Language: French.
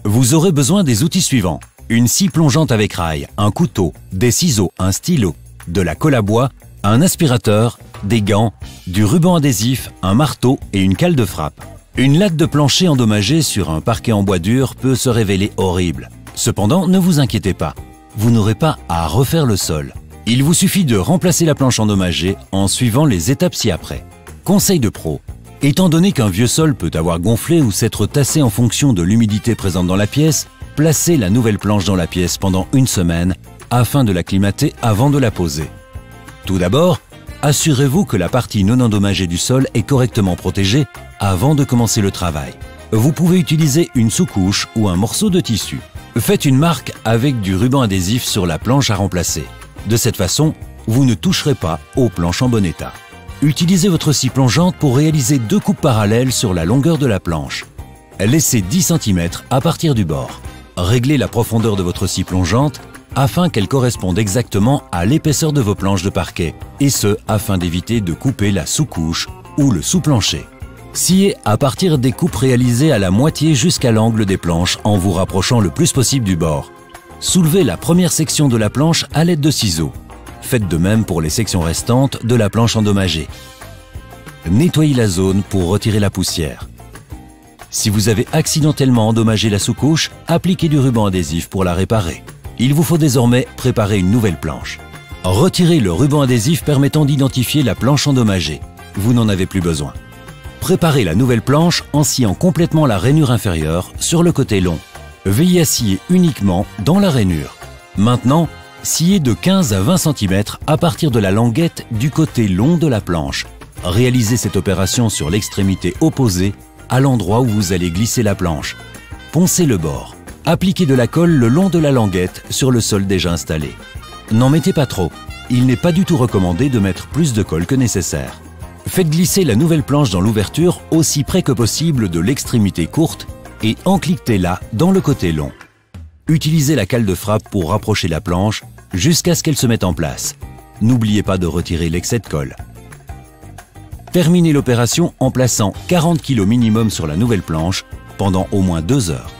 Vous aurez besoin des outils suivants. Une scie plongeante avec rail, un couteau, des ciseaux, un stylo, de la colle à bois, un aspirateur, des gants, du ruban adhésif, un marteau et une cale de frappe. Une latte de plancher endommagée sur un parquet en bois dur peut se révéler horrible. Cependant, ne vous inquiétez pas, vous n'aurez pas à refaire le sol. Il vous suffit de remplacer la planche endommagée en suivant les étapes ci-après. Conseil de pro. Étant donné qu'un vieux sol peut avoir gonflé ou s'être tassé en fonction de l'humidité présente dans la pièce, placez la nouvelle planche dans la pièce pendant une semaine afin de l'acclimater avant de la poser. Tout d'abord, assurez-vous que la partie non endommagée du sol est correctement protégée avant de commencer le travail. Vous pouvez utiliser une sous-couche ou un morceau de tissu. Faites une marque avec du ruban adhésif sur la planche à remplacer. De cette façon, vous ne toucherez pas aux planches en bon état. Utilisez votre scie plongeante pour réaliser 2 coupes parallèles sur la longueur de la planche. Laissez 10 cm à partir du bord. Réglez la profondeur de votre scie plongeante afin qu'elle corresponde exactement à l'épaisseur de vos planches de parquet, et ce, afin d'éviter de couper la sous-couche ou le sous-plancher. Sciez à partir des coupes réalisées à la moitié jusqu'à l'angle des planches en vous rapprochant le plus possible du bord. Soulevez la première section de la planche à l'aide de ciseaux. Faites de même pour les sections restantes de la planche endommagée. Nettoyez la zone pour retirer la poussière. Si vous avez accidentellement endommagé la sous-couche, appliquez du ruban adhésif pour la réparer. Il vous faut désormais préparer une nouvelle planche. Retirez le ruban adhésif permettant d'identifier la planche endommagée. Vous n'en avez plus besoin. Préparez la nouvelle planche en sciant complètement la rainure inférieure sur le côté long. Veillez à scier uniquement dans la rainure. Maintenant, sciez de 15 à 20 cm à partir de la languette du côté long de la planche. Réalisez cette opération sur l'extrémité opposée, à l'endroit où vous allez glisser la planche. Poncez le bord. Appliquez de la colle le long de la languette sur le sol déjà installé. N'en mettez pas trop. Il n'est pas du tout recommandé de mettre plus de colle que nécessaire. Faites glisser la nouvelle planche dans l'ouverture aussi près que possible de l'extrémité courte et encliquetez-la dans le côté long. Utilisez la cale de frappe pour rapprocher la planche jusqu'à ce qu'elle se mette en place. N'oubliez pas de retirer l'excès de colle. Terminez l'opération en plaçant 40 kg minimum sur la nouvelle planche pendant au moins 2 heures.